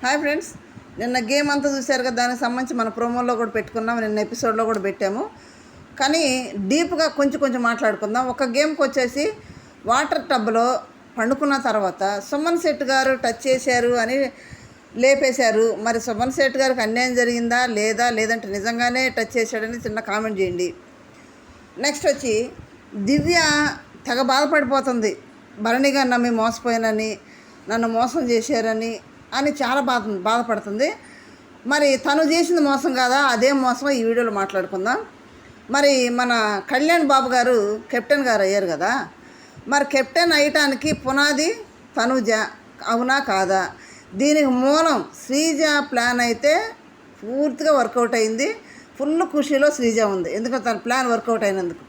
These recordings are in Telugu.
హాయ్ ఫ్రెండ్స్, నిన్న గేమ్ అంతా చూశారు కదా. దానికి సంబంధించి మన ప్రోమోలో కూడా పెట్టుకున్నాం, నిన్న ఎపిసోడ్లో కూడా పెట్టాము. కానీ డీప్గా కొంచెం మాట్లాడుకుందాం. ఒక గేమ్కి వచ్చేసి వాటర్ టబ్లో పండుకున్న తర్వాత సుమన్ శెట్టి గారు టచ్ చేశారు అని లేపేశారు. మరి సుమన్ శెట్టి గారికి అన్యాయం జరిగిందా లేదంటే నిజంగానే టచ్ చేశాడని చిన్న కామెంట్ చేయండి. నెక్స్ట్ వచ్చి దివ్య తెగ బాధపడిపోతుంది. భరణి గారు నమ్మి మోసపోయానని, నన్ను మోసం చేశారని చాలా బాధపడుతుంది. మరి తను చేసింది మోసం కాదా, అదే మోసం ఈ వీడియోలో మాట్లాడుకుందాం. మరి మన కళ్యాణ్ బాబు గారు కెప్టెన్ గారు అయ్యారు కదా. మరి కెప్టెన్ అయ్యటానికి పునాది తనుజ, అవునా కాదా? దీనికి మూలం శ్రీజ ప్లాన్ అయితే పూర్తిగా వర్కౌట్ అయింది. ఫుల్ ఖుషీలో శ్రీజ ఉంది, ఎందుకంటే తన ప్లాన్ వర్కౌట్ అయినందుకు.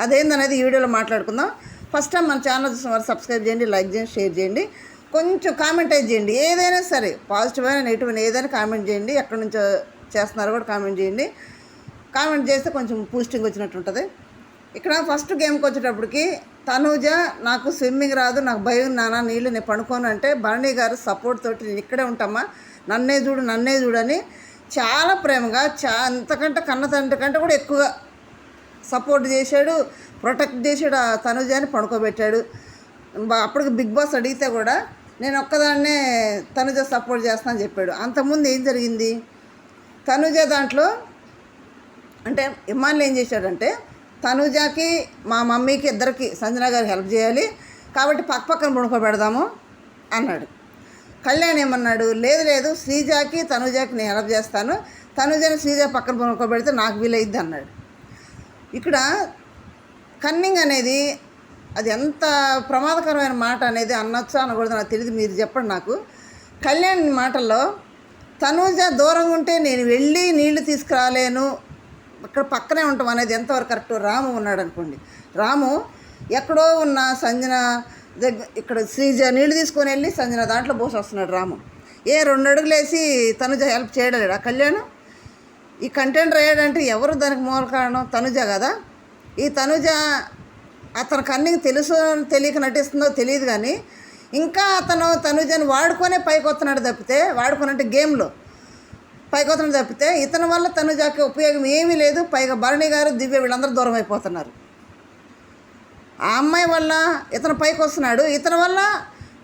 అదేందనేది ఈ వీడియోలో మాట్లాడుకుందాం. ఫస్ట్ టైం మన ఛానల్ చూసిన వారు సబ్స్క్రైబ్ చేయండి, లైక్ చేయండి, షేర్ చేయండి, కొంచెం కామెంట్ అయితే చేయండి. ఏదైనా సరే, పాజిటివ్ అయినా నెగిటివ్ అయినా ఏదైనా కామెంట్ చేయండి. ఎక్కడి నుంచో చేస్తున్నారో కూడా కామెంట్ చేయండి. కామెంట్ చేస్తే కొంచెం బూస్టింగ్ వచ్చినట్టు ఉంటుంది. ఇక్కడ ఫస్ట్ గేమ్కి వచ్చేటప్పటికి తనూజ, నాకు స్విమ్మింగ్ రాదు, నాకు భయం, నాన్న నీళ్ళు నేను పడుకోను అంటే భరణి గారు సపోర్ట్ తోటి నేను ఇక్కడే ఉంటామా, నన్నే చూడని చాలా ప్రేమగా, అంతకంటే కన్న తండ్రి కంటే కూడా ఎక్కువగా సపోర్ట్ చేశాడు, ప్రొటెక్ట్ చేశాడు. ఆ తనూజని పడుకోబెట్టాడు. అప్పటికి బిగ్ బాస్ అడిగితే కూడా నేను ఒక్కదాన్నే తనుజ సపోర్ట్ చేస్తానని చెప్పాడు. అంతకుముందు ఏం జరిగింది, తనుజ దాంట్లో అంటే ఇమ్మాన్లు ఏం చేశాడంటే, తనుజకి మా మమ్మీకి ఇద్దరికి సంజన గారికి హెల్ప్ చేయాలి కాబట్టి పక్కన పడుకోబెడదాము అన్నాడు. కళ్యాణ్ ఏమన్నాడు, లేదు శ్రీజకి తనుజకి నేను హెల్ప్ చేస్తాను, తనుజని శ్రీజ పక్కన పడుకోబెడితే నాకు వీలైద్ది అన్నాడు. ఇక్కడ కన్నింగ్ అనేది అది ఎంత ప్రమాదకరమైన మాట అనేది అనొచ్చా అనకూడదు నాకు తెలియదు, మీరు చెప్పండి నాకు. కళ్యాణ్ మాటల్లో తనూజ దూరంగా ఉంటే నేను వెళ్ళి నీళ్లు తీసుకురాలేను, ఇక్కడ పక్కనే ఉంటాం అనేది ఎంతవరకు కరెక్ట్? రాము ఉన్నాడు అనుకోండి, రాము ఎక్కడో ఉన్న సంజన దగ్గర ఇక్కడ శ్రీజ నీళ్లు తీసుకొని వెళ్ళి సంజన దాంట్లో పోసి వస్తున్నాడు. రాము 2 అడుగులు వేసి తనుజ హెల్ప్ చేయడలేడు. ఆ కళ్యాణ్ ఈ కంటెంట్ అయ్యాడంటే ఎవరు దానికి మూల కారణం? తనుజ కదా. ఈ తనుజ అతను కన్నింగ్ తెలుసు తెలియక నటిస్తుందో తెలియదు, కానీ ఇంకా అతను తనుజని వాడుకొనే పైకి వస్తున్నాడు తప్పితే, వాడుకోనంటే గేమ్లో పైకి వస్తున్నాడు తప్పితే ఇతని వల్ల తనుజకి ఉపయోగం ఏమీ లేదు. పైగా భరణి గారు, దివ్య వీళ్ళందరూ దూరం అయిపోతున్నారు. ఆ అమ్మాయి వల్ల ఇతను పైకి వస్తున్నాడు, ఇతని వల్ల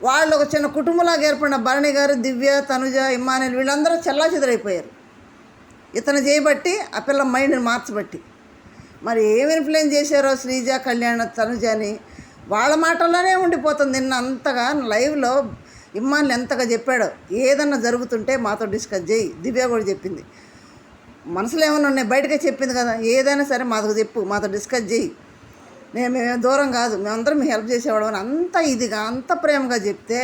వాళ్ళు ఒక చిన్న కుటుంబంలాగా ఏర్పడిన భరణి గారు, దివ్య, తనుజ, ఇమ్మానుయేల్ వీళ్ళందరూ చెల్లాచెదరైపోయారు ఇతను చేయబట్టి, ఆ పిల్ల మైండ్ని మార్చబట్టి. మరి ఏమి ఇన్ఫ్లుయెన్స్ చేశారో శ్రీజ, కళ్యాణ్, తనుజని వాళ్ళ మాటల్లోనే ఉండిపోతుంది. నిన్న అంతగా లైవ్లో ఇమ్మాన్లు ఎంతగా చెప్పాడో, ఏదన్నా జరుగుతుంటే మాతో డిస్కస్ చేయి. దివ్య కూడా చెప్పింది, మనసులో ఏమన్నా ఉన్నాయి బయటకే చెప్పింది కదా, ఏదైనా సరే మాతో చెప్పు, మాతో డిస్కస్ చేయి, మేము దూరం కాదు, మేమందరం మీ హెల్ప్ చేసేవాడు అని అంత ఇదిగా అంత ప్రేమగా చెప్తే,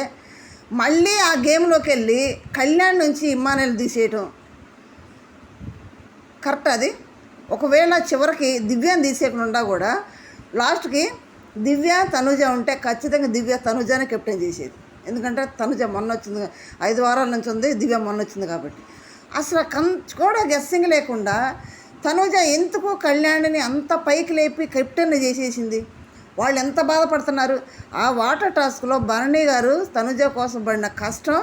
మళ్ళీ ఆ గేమ్లోకి వెళ్ళి కళ్యాణ్ నుంచి ఇమ్మానుయేల్ తీసేయటం కరెక్ట్? అది ఒకవేళ చివరికి దివ్యని తీసేయకుండా కూడా లాస్ట్కి దివ్య తనుజ ఉంటే ఖచ్చితంగా దివ్య తనుజనే కెప్టెన్ చేసేది. ఎందుకంటే తనుజ మొన్న వచ్చింది, 5 వారాల నుంచి ఉంది, దివ్య మొన్న వచ్చింది కాబట్టి. అసలు కూడా గెస్సింగ్ లేకుండా తనుజ ఎందుకు కళ్యాణిని అంత పైకి లేపి కెప్టెన్ చేసేసింది? వాళ్ళు ఎంత బాధపడుతున్నారు. ఆ వాటర్ టాస్క్లో భరణి గారు తనుజ కోసం పడిన కష్టం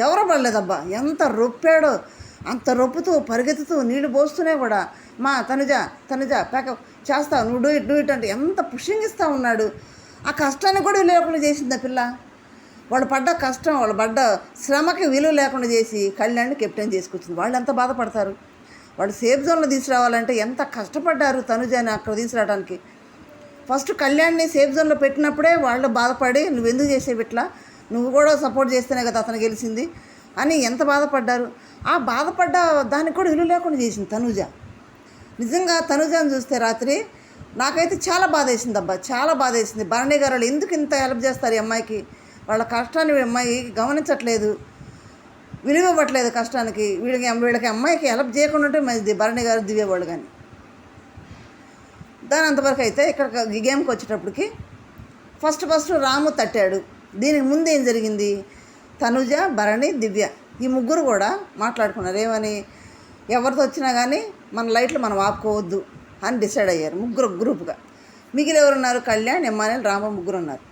ఎవరో పడలేదబ్బా. ఎంత రొప్పాడో, అంత రొప్పుతూ పరిగెత్తుతూ నీళ్లు పోస్తూనే కూడా, మా తనుజ ప్యాకప్ చేస్తావు, నువ్వు డూ ఇట్ అంటే ఎంత పుషింగ్ ఇస్తూ ఉన్నాడు. ఆ కష్టాన్ని కూడా లేకుండా చేసింది ఆ పిల్ల. వాళ్ళు పడ్డ కష్టం, వాళ్ళు పడ్డ శ్రమకి విలువ లేకుండా చేసి కళ్యాణ్ని కెప్టెన్ చేసుకొచ్చింది. వాళ్ళు ఎంత బాధపడతారు. వాళ్ళు సేఫ్ జోన్లో తీసుకురావాలంటే ఎంత కష్టపడ్డారు తనుజని అక్కడ తీసుకురావడానికి. ఫస్ట్ కళ్యాణ్ని సేఫ్ జోన్లో పెట్టినప్పుడే వాళ్ళు బాధపడి, నువ్వెందుకు చేసేవి ఇట్లా, నువ్వు కూడా సపోర్ట్ చేస్తేనే కదా అతను గెలిచింది అని ఎంత బాధపడ్డారు. ఆ బాధపడ్డ దానికి కూడా విలువ లేకుండా చేసింది తనుజ. నిజంగా తనుజని చూస్తే రాత్రి నాకైతే చాలా బాధ వేసింది అబ్బా, చాలా బాధ వేసింది. భరణి గారు వాళ్ళు ఎందుకు ఇంత హెల్ప్ చేస్తారు ఈ అమ్మాయికి? వాళ్ళ కష్టాన్ని అమ్మాయి గమనించట్లేదు, విలువ ఇవ్వట్లేదు కష్టానికి. వీళ్ళకి అమ్మాయికి హెల్ప్ చేయకుండా ఉంటే మంచిది భరణి గారు, దివ్య వాళ్ళు. కానీ దాని అంతవరకు అయితే ఇక్కడ గేమ్కి వచ్చేటప్పటికి ఫస్ట్ రాము తట్టాడు. దీనికి ముందు ఏం జరిగింది, తనుజ, భరణి, దివ్య ఈ ముగ్గురు కూడా మాట్లాడుకున్నారు. ఏమని, ఎవరితో వచ్చినా కానీ మన లైట్లు మనం ఆపుకోవద్దు అని డిసైడ్ అయ్యారు ముగ్గురు గ్రూప్గా. మిగిలిన ఎవరున్నారు, కళ్యాణ్, ఇమ్మానుయేల్, రామ ముగ్గురు ఉన్నారు.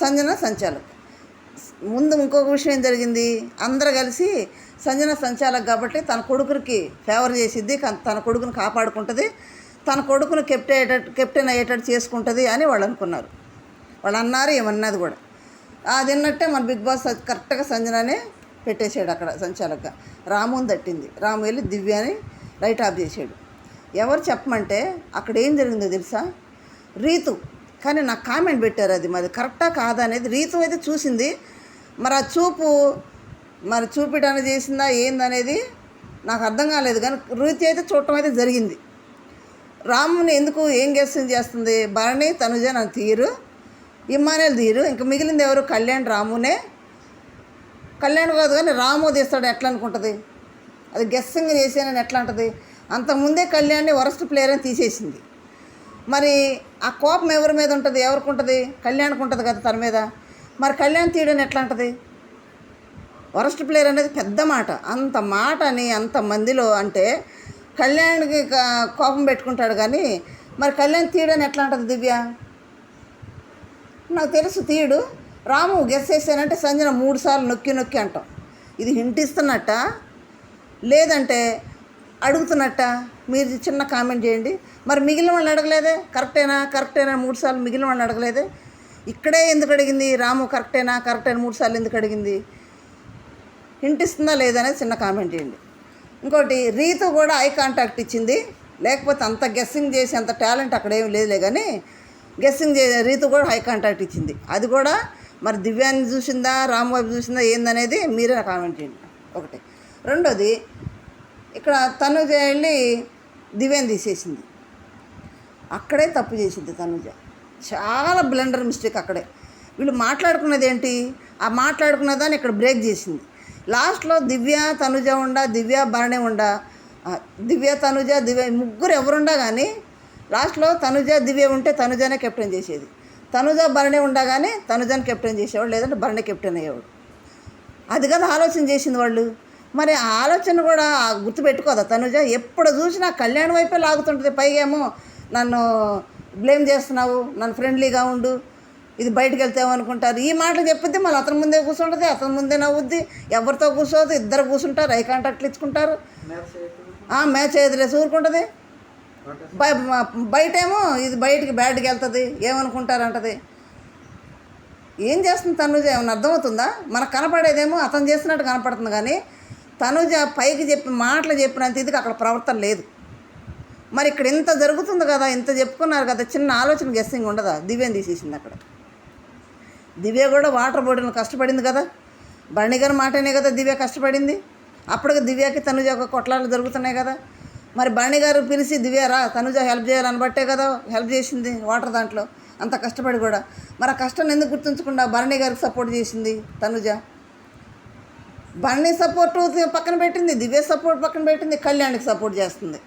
సంజన సంచాలక్. ముందు ఇంకొక విషయం ఏం జరిగింది, అందరూ కలిసి సంజన సంచాలక్ కాబట్టి తన కొడుకునికి ఫేవర్ చేసిద్ది, తన కొడుకుని కాపాడుకుంటుంది, తన కొడుకును కెప్టెన్ అయ్యేటట్టు చేసుకుంటుంది అని వాళ్ళు అనుకున్నారు. వాళ్ళు అన్నారు, ఏమన్నది కూడా. అది విన్నట్టే మన బిగ్ బాస్ కరెక్ట్గా సంజననే పెట్టేశాడు అక్కడ సంచాలక్గా. రాముని తట్టింది, రాము వెళ్ళి దివ్యాని లైట్ ఆఫ్ చేసాడు. ఎవరు చెప్పమంటే అక్కడ ఏం జరిగిందో తెలుసా, రీతు. కానీ నాకు కామెంట్ పెట్టారు, అది మరి కరెక్టా కాదా అనేది. రీతు అయితే చూసింది, మరి ఆ చూపు మరి చూపించడానికి చేసిందా ఏందనేది నాకు అర్థం కాలేదు. కానీ రీతు అయితే చూడటం అయితే జరిగింది. రాముని ఎందుకు ఏం గెస్టింగ్ చేస్తుంది, భరణి తనుజ నన్ను తీరు, ఇమ్మానేలు తీరు, ఇంకా మిగిలింది ఎవరు, కళ్యాణ్ రామునే. కళ్యాణ్ కాదు కానీ రాము తీస్తాడు ఎట్లా అనుకుంటుంది, అది గెస్సింగ్ చేసానని ఎట్లా అంటుంది. అంతకుముందే కళ్యాణ్ని వరస్ట్ ప్లేయర్ అని తీసేసింది. మరి ఆ కోపం ఎవరి మీద ఉంటుంది, ఎవరికి ఉంటుంది, కళ్యాణ్కి ఉంటుంది కదా తన మీద. మరి కళ్యాణ్ తీయడని ఎట్లా అంటుంది. వరస్ట్ ప్లేయర్ అనేది పెద్ద మాట, అంత మాటని అంతమందిలో అంటే కళ్యాణ్కి కోపం పెట్టుకుంటాడు. కానీ మరి కళ్యాణ్ తీయడని ఎట్లా అంటుంది దివ్య. నాకు తెలుసు తీయడు. రాము గెస్ చేశానంటే సంజన 3 సార్లు నొక్కి నొక్కి అంటాం. ఇది హింట్ ఇస్తున్నట్ట లేదంటే అడుగుతున్నట్ట, మీరు చిన్న కామెంట్ చేయండి. మరి మిగిలిన వాళ్ళని అడగలేదే, కరెక్టేనా 3 సార్లు మిగిలిన వాళ్ళని అడగలేదే. ఇక్కడే ఎందుకు అడిగింది, రాము కరెక్టేనా 3 సార్లు ఎందుకు అడిగింది, హింట్ ఇస్తుందా లేదనేది చిన్న కామెంట్ చేయండి. ఇంకోటి, రీతు కూడా ఐ కాంటాక్ట్ ఇచ్చింది, లేకపోతే అంత గెస్సింగ్ చేసి అంత టాలెంట్ అక్కడ ఏమి లేదులే. కానీ గెస్సింగ్ రీతు కూడా హై కాంటాక్ట్ ఇచ్చింది. అది కూడా మరి దివ్యాన్ని చూసిందా రాము వైపు చూసిందా ఏందనేది మీరే కామెంట్ చేయండి. ఒకటి. రెండోది, ఇక్కడ తనుజ వెళ్ళి దివ్యాన్ని తీసేసింది, అక్కడే తప్పు చేసింది తనుజ. చాలా బ్లండర్ మిస్టేక్ అక్కడే. వీళ్ళు మాట్లాడుకున్నది ఏంటి, ఆ మాట్లాడుకున్నదాన్ని ఇక్కడ బ్రేక్ చేసింది. లాస్ట్లో దివ్య తనుజ దివ్య భరణి దివ్య తనుజ దివ్య ముగ్గురు ఎవరుండా కానీ లాస్ట్లో తనుజ దివ్య ఉంటే తనుజనే కెప్టెన్ చేసేది. తనుజ భరణి ఉండగానే తనుజని కెప్టెన్ చేసేవాడు, లేదంటే భరణి కెప్టెన్ అయ్యేవాడు. అది కదా ఆలోచన చేసింది వాళ్ళు. మరి ఆ ఆలోచన కూడా గుర్తుపెట్టుకోదా తనుజ. ఎప్పుడు చూసినా కళ్యాణ్ వైపే లాగుతుంటుంది. పైగేమో నన్ను బ్లేమ్ చేస్తున్నావు, నన్ను ఫ్రెండ్లీగా ఉండు, ఇది బయటకు వెళ్తామనుకుంటారు. ఈ మాటలు చెప్పిద్ది, మళ్ళీ అతని ముందే కూర్చుంటుంది, అతని ముందే నవ్వుద్ది, ఎవరితో కూర్చోదు, ఇద్దరు కూర్చుంటారు, ఐ కాంటాక్ట్లు ఇచ్చుకుంటారు, మ్యాచ్ ఎదురేసి ఊరుకుంటుంది. బయటేమో ఇది బయటికి బ్యాట్కి వెళ్తుంది, ఏమనుకుంటారంటది. ఏం చేస్తుంది తనుజ, ఏమన్నా అర్థమవుతుందా. మనకు కనపడేదేమో అతను చేస్తున్నట్టు కనపడుతుంది, కానీ తనుజ పైకి మాటలు చెప్పినంత ఇదికి అక్కడ ప్రవర్తన లేదు. మరి ఇక్కడ ఇంత జరుగుతుంది కదా, ఇంత చెప్పుకున్నారు కదా, చిన్న ఆలోచన గెస్సింగ్ ఉండదా. దివ్యని తీసేసింది అక్కడ. దివ్య కూడా వాటర్ బాటిల్ కష్టపడింది కదా, భరణి గారి మాటనే కదా దివ్య కష్టపడింది. అప్పటికి దివ్యకి తనుజ ఒక కొట్లాలు జరుగుతున్నాయి కదా. మరి భరణి గారు పిలిచి దివ్య రా తనుజ హెల్ప్ చేయాలని బట్టే కదా హెల్ప్ చేసింది వాటర్ దాంట్లో అంత కష్టపడి కూడా. మరి ఆ కష్టాన్ని ఎందుకు గుర్తుంచకుండా భరణి గారికి సపోర్ట్ చేసింది తనుజ. భరణి సపోర్టు పక్కన పెట్టింది, దివ్య సపోర్ట్ పక్కన పెట్టింది, కళ్యాణ్కి సపోర్ట్ చేస్తుంది.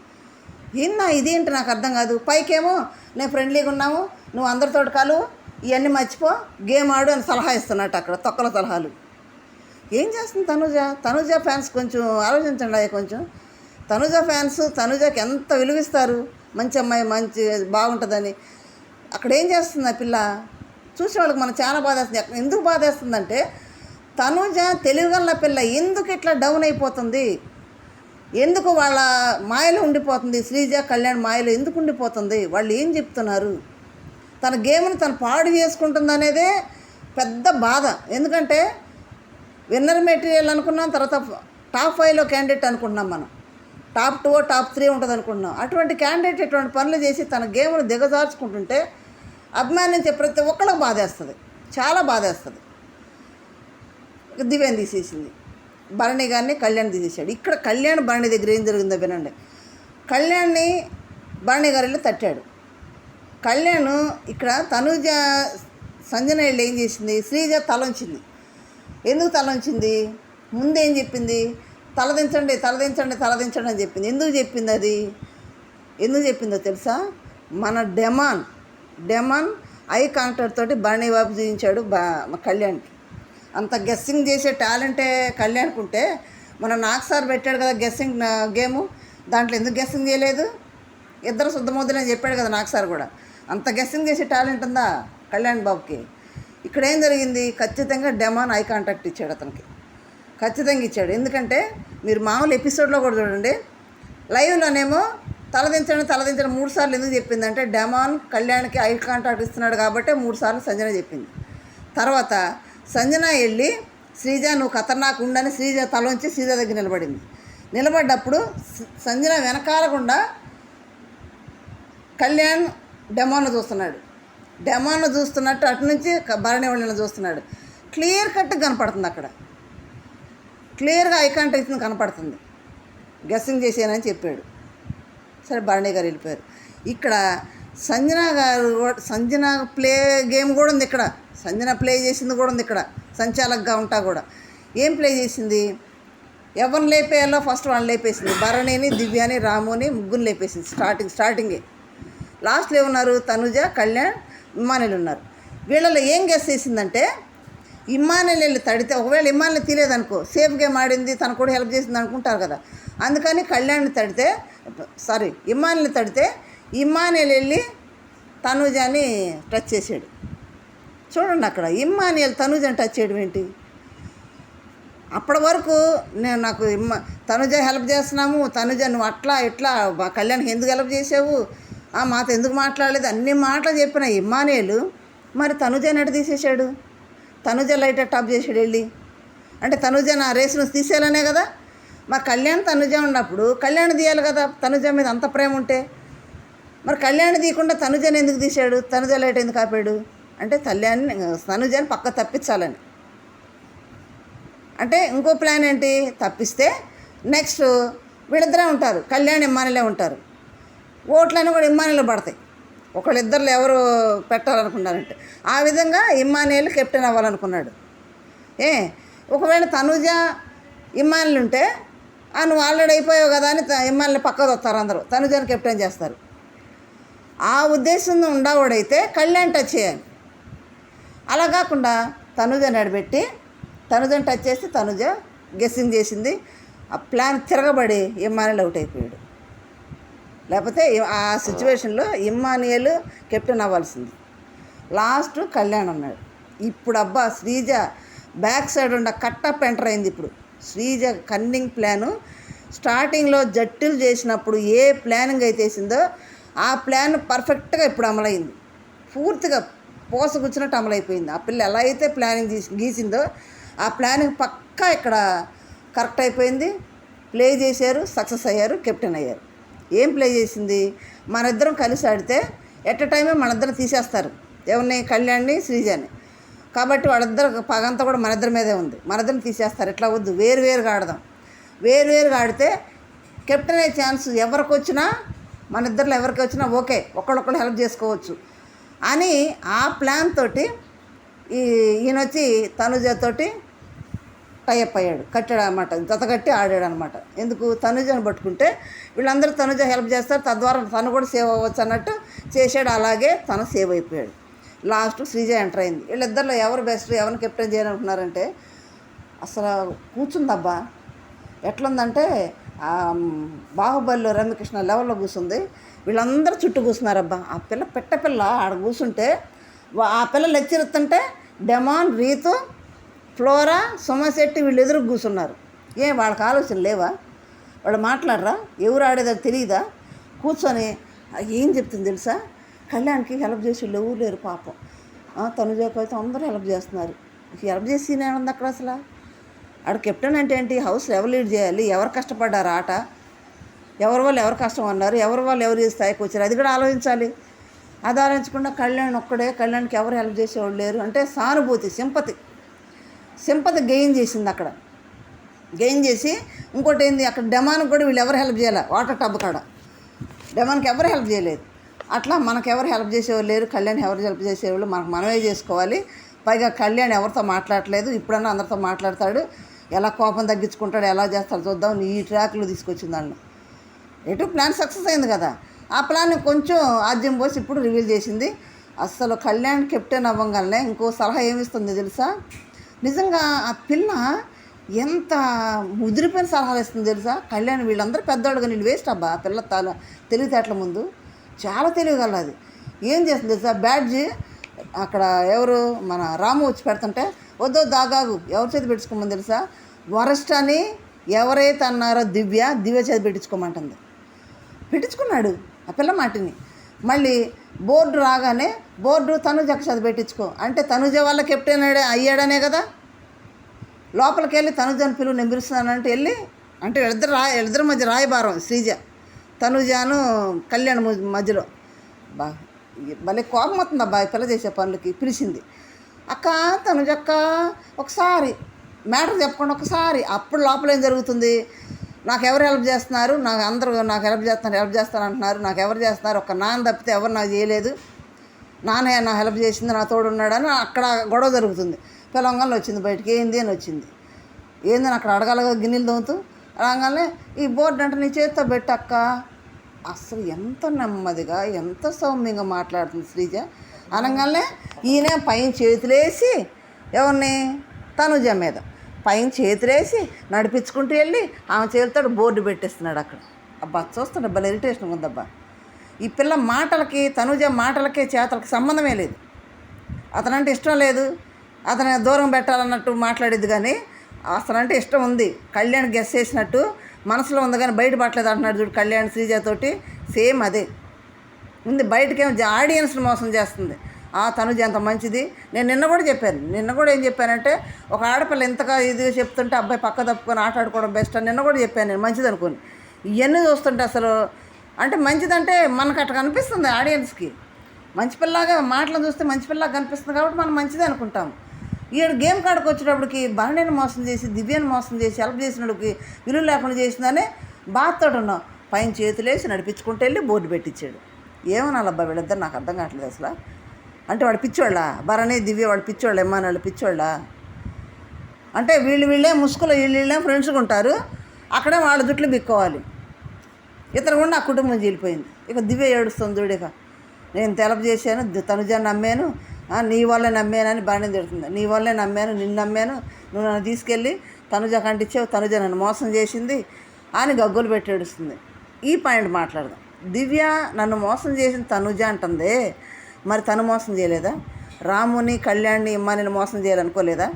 ఇదేంటి నాకు అర్థం కాదు. పైకేమో నేను ఫ్రెండ్లీగా ఉన్నాము, నువ్వు అందరితో కలువు, ఇవన్నీ మర్చిపో, గేమ్ ఆడు అని సలహా ఇస్తున్నట్టు అక్కడ తొక్కల సలహాలు. ఏం చేస్తుంది తనుజ ఫ్యాన్స్ కొంచెం ఆలోచించండి. కొంచెం తనుజ ఫ్యాన్స్ తనుజకి ఎంత విలువిస్తారు, మంచి అమ్మాయి మంచి బాగుంటుందని. అక్కడ ఏం చేస్తుంది ఆ పిల్ల, చూసే వాళ్ళకి మనకు చాలా బాధేస్తుంది. ఎందుకు బాధేస్తుందంటే తనుజ తెలివిగల పిల్ల ఎందుకు ఇట్లా డౌన్ అయిపోతుంది, ఎందుకు వాళ్ళ మాయలో ఉండిపోతుంది, శ్రీజ కళ్యాణ్ మాయలో ఎందుకు ఉండిపోతుంది, వాళ్ళు ఏం చెప్తున్నారు, తన గేమ్ని తను పాడు చేసుకుంటుంది అనేదే పెద్ద బాధ. ఎందుకంటే విన్నర్ మెటీరియల్ అనుకున్నాం, తర్వాత టాప్ 5లో క్యాండిడేట్ అనుకుంటున్నాం, మనం టాప్ 2 టాప్ 3 ఉంటుంది అనుకుంటున్నాం. అటువంటి క్యాండిడేట్ ఇటువంటి పనులు చేసి తన గేమ్ను దిగజార్చుకుంటుంటే అభిమానించే ప్రతి ఒక్కళ్ళకి బాధేస్తుంది, చాలా బాధేస్తుంది. దివ్యాన్ని తీసేసింది, భరణి గారిని కళ్యాణ్ తీసేసాడు. ఇక్కడ కళ్యాణ్ భరణి దగ్గర ఏం జరిగిందో వినండి. కళ్యాణ్ని భరణి గారు వెళ్ళి తట్టాడు. కళ్యాణ్ ఇక్కడ తనుజ సంజన వెళ్ళి ఏం చేసింది, శ్రీజ తలంచింది. ఎందుకు తలంచింది, ముందేం చెప్పింది, తలదించండి అని చెప్పింది. ఎందుకు చెప్పింది, అది ఎందుకు చెప్పిందో తెలుసా. మన డెమాన్ ఐ కాంటాక్ట్ తోటి భరణి వైపు చూపించాడు కళ్యాణ్కి. అంత గెస్సింగ్ చేసే టాలెంటే కళ్యాణ్కి ఉంటే మన నాగ్ సార్ పెట్టాడు కదా గెస్సింగ్ గేము, దాంట్లో ఎందుకు గెస్సింగ్ చేయలేదు, ఇద్దరు శుద్ధమవుతుందని చెప్పాడు కదా నాగ్ సార్ కూడా. అంత గెస్సింగ్ చేసే టాలెంట్ ఉందా కళ్యాణ్ బాబుకి. ఇక్కడ ఏం జరిగింది, ఖచ్చితంగా డెమాన్ ఐ కాంటాక్ట్ ఇచ్చాడు అతనికి, ఖచ్చితంగా ఇచ్చాడు. ఎందుకంటే మీరు మామూలు ఎపిసోడ్లో కూడా చూడండి, లైవ్లోనేమో తలదించడం 3 సార్లు ఎందుకు చెప్పిందంటే డెమాన్ కళ్యాణ్కి ఐ కాంటాక్ట్ ఇస్తున్నాడు కాబట్టి 3 సార్లు సంజన చెప్పింది. తర్వాత సంజన వెళ్ళి శ్రీజ నువ్వు ఖతర్నాక్ ఉండని శ్రీజ తలోంచి శ్రీజ దగ్గర నిలబడింది. నిలబడ్డప్పుడు సంజన వెనకాలకుండా కళ్యాణ్ డెమాన్ను చూస్తున్నాడు, డెమాన్ను చూస్తున్నట్టు అటు నుంచి భరణి వాళ్ళని చూస్తున్నాడు. క్లియర్ కట్ కనపడుతుంది, అక్కడ క్లియర్గా ఐ కాంటాక్ట్ కనపడుతుంది. గెస్సింగ్ చేసానని చెప్పాడు. సరే భరణి గారు వెళ్ళిపోయారు. ఇక్కడ సంజన ప్లే గేమ్ కూడా ఉంది, ఇక్కడ సంజన ప్లే చేసింది కూడా ఉంది. ఇక్కడ సంచాలకుగా ఉంటా కూడా ఏం ప్లే చేసింది, ఎవరిని లేపేయాలో ఫస్ట్ వాళ్ళని లేపేసింది. భరణిని, దివ్యాని, రాముని ముగ్గురు లేపేసింది స్టార్టింగే. లాస్ట్లో ఏమున్నారు, తనుజ, కళ్యాణ్, ఇమ్మానుయేల్ ఉన్నారు. వీళ్ళలో ఏం గెస్ చేసిందంటే ఇమ్మానుయేల్ వెళ్ళి తడితే, ఒకవేళ ఇమ్మానుయేల్ తీలేదనుకో సేఫ్ గేమ్ ఆడింది, తను కూడా హెల్ప్ చేసింది అనుకుంటారు కదా. అందుకని ఇమ్మానుయేల్ని తడితే ఇమ్మానుయేల్ వెళ్ళి తనుజని టచ్ చేసాడు. చూడండి అక్కడ ఇమ్మానుయేల్ తనుజని టచ్ చేయడం ఏంటి? అప్పటి వరకు నాకు తనుజ హెల్ప్ చేస్తున్నాము, తనుజ నువ్వు అట్లా ఇట్లా కళ్యాణ్కి ఎందుకు హెల్ప్ చేసావు, మాతో ఎందుకు మాట్లాడలేదు, అన్ని మాటలు చెప్పిన ఇమ్మానుయేల్ మరి తనుజని ఎటు తీసేశాడు, తనుజ లైట్ టాప్ చేసాడు వెళ్ళి. అంటే తనుజ నా రేస్ నుంచి తీసేయాలనే కదా. మరి కళ్యాణ్ తనుజ ఉన్నప్పుడు కళ్యాణ్ తీయాలి కదా, తనుజ మీద అంత ప్రేమ ఉంటే. మరి కళ్యాణ్ తీయకుండా తనుజని ఎందుకు తీశాడు, తనుజ లైట్ ఎందుకు ఆపాడు అంటే తనుజని పక్క తప్పించాలని. అంటే ఇంకో ప్లాన్ ఏంటి, తప్పిస్తే నెక్స్ట్ వీళ్ళిద్దరే ఉంటారు, కళ్యాణ్ ఇమ్మానుయేలే ఉంటారు. ఓట్లన్నీ కూడా ఇమ్మానుయేల్ పడతాయి, ఒకళ్ళిద్దరు ఎవరు పెట్టాలనుకున్నారంటే. ఆ విధంగా ఇమ్మానుయేల్ కెప్టెన్ అవ్వాలనుకున్నాడు. ఒకవేళ తనుజ ఇమ్మానుయేల్ ఉంటే నువ్వు ఆల్రెడీ అయిపోయావు కదా అని ఇమ్మానుయేల్ పక్కకు వస్తారు, అందరూ తనుజని కెప్టెన్ చేస్తారు. ఆ ఉద్దేశం ఉండవాడైతే కళ్యాణ్ టచ్ చేయాలి. అలా కాకుండా తనుజని అడబెట్టి తనుజని టచ్ చేసి తనుజ గెస్సింగ్ చేసింది. ఆ ప్లాన్ తిరగబడి ఇమ్మానుయేల్ అవుట్ అయిపోయాడు. లేకపోతే ఆ సిచ్యువేషన్లో ఇమ్మానుయేల్ కెప్టెన్ అవ్వాల్సింది. లాస్ట్ కళ్యాణ్ ఉన్నాడు. ఇప్పుడు అబ్బా శ్రీజ బ్యాక్ సైడ్ ఉన్న కట్టప్ ఎంటర్ అయింది. ఇప్పుడు శ్రీజ కన్నింగ్ ప్లాను స్టార్టింగ్లో జట్టులు చేసినప్పుడు ఏ ప్లానింగ్ అయితే వేసిందో ఆ ప్లాన్ పర్ఫెక్ట్గా ఇప్పుడు అమలైంది. పూర్తిగా పోసగుచ్చినట్టు అమలైపోయింది. ఆ పిల్ల ఎలా అయితే ప్లానింగ్ గీసిందో ఆ ప్లానింగ్ పక్కా ఇక్కడ కరెక్ట్ అయిపోయింది. ప్లే చేశారు, సక్సెస్ అయ్యారు, కెప్టెన్ అయ్యారు. ఏం ప్లే చేసింది, మన ఇద్దరం కలిసి ఆడితే ఎట్ ఎ టైమే మన ఇద్దరు తీసేస్తారు, ఎవరిని, కళ్యాణ్ని, శ్రీజని. కాబట్టి వాళ్ళిద్దరు పగంతా కూడా మన ఇద్దరి మీదే ఉంది, మన ఇద్దరిని తీసేస్తారు. ఇట్లా వద్దు, వేరువేరుగా ఆడదాం. వేరువేరుగా ఆడితే కెప్టెన్ అయ్యే ఛాన్స్ ఎవరికి వచ్చినా, మన ఇద్దరిలో ఎవరికి వచ్చినా ఓకే, ఒకళ్ళొకళ్ళు హెల్ప్ చేసుకోవచ్చు అని ఆ ప్లాన్ తోటి ఈయన వచ్చి తనుజతోటి టైఅప్ అయ్యాడు, కట్టాడు అనమాట, జత కట్టి ఆడాడు అనమాట. ఎందుకు, తనుజను పట్టుకుంటే వీళ్ళందరూ తనుజ హెల్ప్ చేస్తారు, తద్వారా తను కూడా సేవ్ అవ్వచ్చు అన్నట్టు చేశాడు. అలాగే తను సేవ్ అయిపోయాడు. లాస్ట్ శ్రీజ ఎంటర్ అయింది. వీళ్ళిద్దరిలో ఎవరు బెస్ట్, ఎవరిని కెప్టెన్ చేయాలనుకున్నారంటే అసలు కూర్చుందబ్బా. ఎట్లుందంటే బాహుబలిలో రమ్యకృష్ణ లెవెల్లో కూర్చుంది. వీళ్ళందరూ చుట్టూ కూర్చున్నారబ్బా. ఆ పిల్ల ఆడ కూర్చుంటే ఆ పిల్ల లెక్చర్ ఇస్తుంటే డెమాన్, రీతు, ఫ్లోరా, సోమశెట్టి వీళ్ళు ఎదురు కూర్చున్నారు. వాళ్ళకి ఆలోచన లేవా, వాళ్ళు మాట్లాడరా, ఎవరు ఆడేదో తెలియదా? కూర్చొని ఏం చెప్తుంది తెలుసా, కళ్యాణ్కి హెల్ప్ చేసి వీళ్ళు ఎవరు లేరు పాపం, తనుజకు అయితే అందరూ హెల్ప్ చేస్తున్నారు. హెల్ప్ చేసి ఏముంది అక్కడ అసలు? ఆడ కెప్టెన్ అంటే ఏంటి, హౌస్ ఎవరు లీడ్ చేయాలి, ఎవరు కష్టపడ్డారు ఆట, ఎవరి వాళ్ళు ఎవరు కష్టం అన్నారు, ఎవరి వాళ్ళు ఎవరు స్థాయికి వచ్చారు, అది కూడా ఆలోచించాలి. అది ఆలోచించకుండా కళ్యాణ్ ఒక్కడే, కళ్యాణ్కి ఎవరు హెల్ప్ చేసేవాళ్ళు లేరు అంటే సానుభూతి, సింపతి గెయిన్ చేసింది. అక్కడ గెయిన్ చేసి ఇంకోటి ఏంది, అక్కడ డెమాన్కి కూడా వీళ్ళు ఎవరు హెల్ప్ చేయాలి, వాటర్ టబ్ కాడ డెమాన్కి ఎవరు హెల్ప్ చేయలేదు. అట్లా మనకు ఎవరు హెల్ప్ చేసేవాళ్ళు లేరు, కళ్యాణ్ ఎవరు హెల్ప్ చేసేవాళ్ళు మనమే చేసుకోవాలి. పైగా కళ్యాణ్ ఎవరితో మాట్లాడలేదు, ఇప్పుడన్నా అందరితో మాట్లాడతాడు, ఎలా కోపం తగ్గించుకుంటాడు, ఎలా చేస్తాడు చూద్దాం. ఈ ట్రాక్లో తీసుకొచ్చింది దాన్ని. ఎటు ప్లాన్ సక్సెస్ అయింది కదా, ఆ ప్లాన్ కొంచెం ఆద్యం పోసి ఇప్పుడు రివీల్ చేసింది. అస్సలు కళ్యాణ్ కెప్టెన్ అవ్వగానే ఇంకో సలహా ఏమిస్తుంది తెలుసా, నిజంగా ఆ పిల్ల ఎంత ముదిరిపోయిన సలహాలు ఇస్తుంది తెలుసా. కళ్యాణ్ వీళ్ళందరూ పెద్దవాళ్ళుగా నేను వేస్ట్ అబ్బా, ఆ పిల్ల తెలివితేటల ముందు చాలా తెలియగలదు. ఏం చేస్తుంది తెలుసా, బ్యాడ్జీ అక్కడ ఎవరు మన రాము వచ్చి పెడుతుంటే వద్దు దాగాగు ఎవరి చేతి పెట్టించుకోమని తెలుసా? వరస్ట్ అని ఎవరైతే అన్నారో దివ్య చేతి పెట్టించుకోమంటుంది. పెట్టించుకున్నాడు ఆ పిల్ల మాటిని. మళ్ళీ బోర్డు రాగానే బోర్డు తనుజ చదివి పెట్టించుకో అంటే తనుజ వాళ్ళ కెప్టెన్ అయ్యాడనే కదా. లోపలికి వెళ్ళి తనుజను పిలువు నేను పిలుస్తున్నానంటే వెళ్ళి అంటే ఇద్దరి మధ్య రాయబారం శ్రీజ తనుజాను కళ్యాణ్ మధ్యలో. భలే కోపం అవుతుంది అబ్బాయి పిల్ల చేసే పనులకి. పిలిచింది, అక్క తనుజక్క ఒకసారి మ్యాటర్ చెప్పకుండా ఒకసారి. అప్పుడు లోపల ఏం జరుగుతుంది? నాకు ఎవరు హెల్ప్ చేస్తున్నారు? అందరూ నాకు హెల్ప్ చేస్తాను అంటున్నారు. నాకు ఎవరు చేస్తున్నారు? ఒక నాన్న తప్పితే ఎవరు నాకు చేయలేదు. నాన్న నా హెల్ప్ చేసింది, నా తోడు ఉన్నాడని అక్కడ గొడవ జరుగుతుంది. పిలవంగానే వచ్చింది బయటికి. ఏంది అని వచ్చింది. ఏందని అక్కడ అడగాలిగా గిన్నెలు తోముతూ. అనగానే ఈ బోర్డు అంటే నీ చేతితో పెట్టక్క. అసలు ఎంత నెమ్మదిగా ఎంత సౌమ్యంగా మాట్లాడుతుంది శ్రీజ. అనగానే ఈయన పైన చేతులేసి ఎవరిని తనుజ మీద పైన చేతులేసి నడిపించుకుంటూ వెళ్ళి ఆమె చేతులతో బోర్డు పెట్టేస్తున్నాడు అక్కడ. అబ్బా చూస్తుంటే భలే ఇరిటేషన్ ఉందబ్బా. ఈ పిల్ల మాటలకి తనుజ మాటలకి చేతలకి సంబంధమే లేదు. అతనంటే ఇష్టం లేదు, అతను దూరం పెట్టాలన్నట్టు మాట్లాడేది. కానీ అసలంటే ఇష్టం ఉంది. కళ్యాణ్ గెస్ చేసినట్టు మనసులో ఉంది కానీ బయట పట్టలేదు అంటున్నాడు చూడు కళ్యాణ్ శ్రీజతోటి. సేమ్ అదే ఉంది. బయటకేమో ఆడియన్స్ని మోసం చేస్తుంది. తనుజ ఎంత మంచిది. నేను నిన్న కూడా ఏం చెప్పానంటే ఒక ఆడపిల్ల ఇంతగా ఇది చెప్తుంటే అబ్బాయి పక్క తప్పుకొని ఆడుకోవడం బెస్ట్ అని నిన్న కూడా చెప్పాను నేను, మంచిది అనుకోని. ఇవన్నీ చూస్తుంటే అసలు అంటే మంచిదంటే మనకు అట్లా కనిపిస్తుంది ఆడియన్స్కి. మంచి పిల్లగా మాటలు చూస్తే మంచి పిల్లగా కనిపిస్తుంది కాబట్టి మనం మంచిది అనుకుంటాం. ఈడు గేమ్ కాడికి వచ్చేటప్పటికి భరణిని మోసం చేసి దివ్యని మోసం చేసి హెల్ప్ చేసినప్పటికి విలువ లేకుండా చేసిందని బాధతో ఉన్నాం. పైన చేతులేసి నడిపించుకుంటూ వెళ్ళి బోర్డు పెట్టించాడు. ఏమన్నా అబ్బా వీళ్ళిద్దరు నాకు అర్థం కావట్లేదు అసలు. అంటే వాడు పిచ్చోళ్ళ భరణి దివ్య వాడు పిచ్చోళ్ళ ఎమ్మానాళ్ళు పిచ్చోళ్ళ అంటే వీళ్ళే ముసుగులో వీళ్ళే ఫ్రెండ్స్గా ఉంటారు. అక్కడే వాళ్ళ జుట్లు బిక్కోవాలి. ఇతను కూడా నా కుటుంబం చీలిపోయింది. ఇక దివ్య ఏడుస్తుంది చూడక. నేను తెలపు చేశాను, తనుజాన్ని నమ్మాను, నీ వల్లే నమ్మానని భరణి తిడుతుంది. నీ వల్లే నమ్మాను, నిన్ను నమ్మాను, నువ్వు నన్ను తీసుకెళ్ళి తనుజ కంటించావు, తనుజ నన్ను మోసం చేసింది అని గగ్గులు పెట్టి ఏడుస్తుంది. ఈ పాయింట్ మాట్లాడదాం. దివ్య నన్ను మోసం చేసిన తనుజ అంటుంది. మరి తను మోసం చేయలేదా? రాముని కళ్యాణ్ని ఇమ్మాని మోసం చేయాలనుకోలేదా?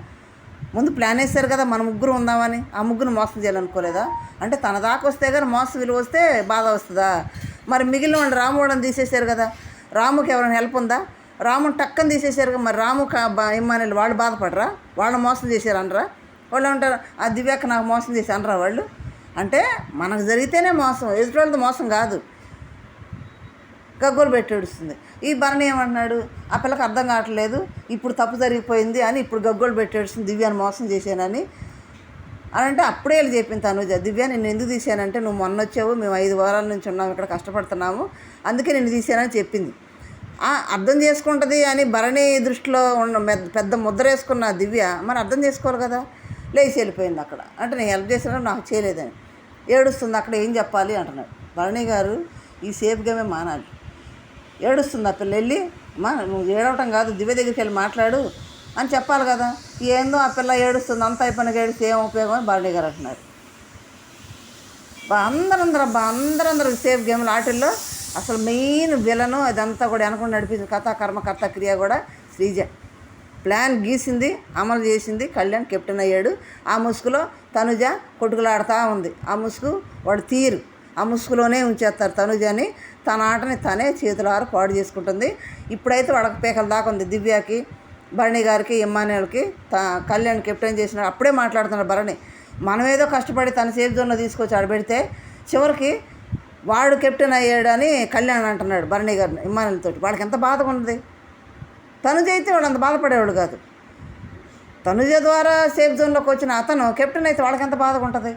ముందు ప్లాన్ వేస్తారు కదా మన ముగ్గురు ఉందామని. ఆ ముగ్గురు మోసం చేయాలనుకోలేదా? అంటే తన దాకా వస్తే కానీ మోసం విలువ వస్తే బాధ వస్తుందా? మరి మిగిలిన వాళ్ళు రాముడని తీసేశారు కదా. రాముకి ఎవరైనా హెల్ప్ ఉందా? రాముని టక్కని తీసేశారు కదా. మరి రాము ఇమ్మాని వాళ్ళు బాధపడరా? వాళ్ళు మోసం చేశారు అనరా? వాళ్ళు ఉంటారు ఆ దివ్యాక నాకు మోసం చేసి అనరా వాళ్ళు? అంటే మనకు జరిగితేనే మోసం, ఎదుటి వాళ్ళతో మోసం కాదు. గగ్గోలు పెట్టి ఏడుస్తుంది. ఈ భరణి ఏమంటున్నాడు? ఆ పిల్లకి అర్థం కావట్లేదు, ఇప్పుడు తప్పు జరిగిపోయింది అని ఇప్పుడు గగ్గోలు పెట్టి ఏడుస్తుంది దివ్యాన్ని మోసం చేశానని. అని అంటే అప్పుడే వెళ్ళి చెప్పింది తనుజ, దివ్య నిన్ను ఎందుకు తీసానంటే నువ్వు మొన్న వచ్చావు, మేము 5 వారాల నుంచి ఉన్నాము ఇక్కడ కష్టపడుతున్నాము, అందుకే నిన్ను తీసానని చెప్పింది. అర్థం చేసుకుంటుంది అని భరణి దృష్టిలో ఉన్న పెద్ద ముద్ర వేసుకున్న దివ్య మరి అర్థం చేసుకోవాలి కదా. లేచి వెళ్ళిపోయింది అక్కడ. అంటే నేను హెల్ప్ చేసినా నాకు చేయలేదని ఏడుస్తుంది. అక్కడ ఏం చెప్పాలి అంటున్నాడు భరణి గారు. ఈ సేఫ్ గేమే మానాలి. ఏడుస్తుంది ఆ పిల్ల. వెళ్ళి నువ్వు ఏడవటం కాదు, దివ్య దగ్గరికి వెళ్ళి మాట్లాడు అని చెప్పాలి కదా. ఏందో ఆ పిల్ల ఏడుస్తుంది, అంత అయిపోయినాక ఏడిస్తే ఏం ఉపయోగం అని భరణి గారు అంటున్నారు. అందరూ సేఫ్ గేమ్లు ఆటల్లో అసలు మెయిన్ విలను అదంతా కూడా వెనకుండా నడిపించింది. కథా కర్మ కర్త క్రియ కూడా శ్రీజ ప్లాన్ గీసింది, అమలు చేసింది. కళ్యాణ్ కెప్టెన్ అయ్యాడు. ఆ ముసుగులో తనుజ కొట్టుకులాడుతూ ఉంది. ఆ ముసుగు వాడు తీరు, ఆ ముసుగులోనే ఉంచేస్తారు తనుజని. తన ఆటని తనే చేతులారు పాడు చేసుకుంటుంది. ఇప్పుడైతే వాళ్ళకి పేకల దాకా ఉంది. దివ్యకి, భరణి గారికి, ఇమ్మానుయల్కి కళ్యాణ్ కెప్టెన్ చేసిన అప్పుడే మాట్లాడుతున్నాడు భరణి. మనం ఏదో కష్టపడి తన సేఫ్ జోన్లో తీసుకొచ్చి ఆడబెడితే చివరికి వాడు కెప్టెన్ అయ్యాడని కళ్యాణ్ అంటున్నాడు భరణి గారిని ఇమ్మానుయల్తో. వాళ్ళకి ఎంత బాధగా ఉంది. తనుజ అయితే వాడు అంత బాధపడేవాడు కాదు. తనుజ ద్వారా సేఫ్ జోన్లోకి వచ్చిన అతను కెప్టెన్ అయితే వాళ్ళకి ఎంత బాధగా ఉంటుంది.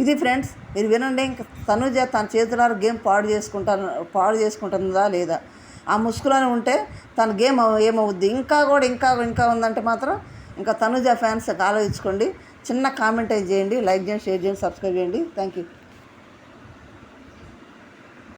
ఇది ఫ్రెండ్స్, మీరు వినండి. ఇంకా తనుజ తన చేతులారా గేమ్ పాడు చేసుకుంటుందా లేదా? ఆ ముసుగులోనే ఉంటే తన గేమ్ ఏమవుద్ది? ఇంకా ఉందంటే మాత్రం ఇంకా తనుజ ఫ్యాన్స్ ఆలోచించుకోండి. చిన్న కామెంట్ చేయండి, లైక్ చేయండి, షేర్ చేయండి, సబ్స్క్రైబ్ చేయండి. Thank you.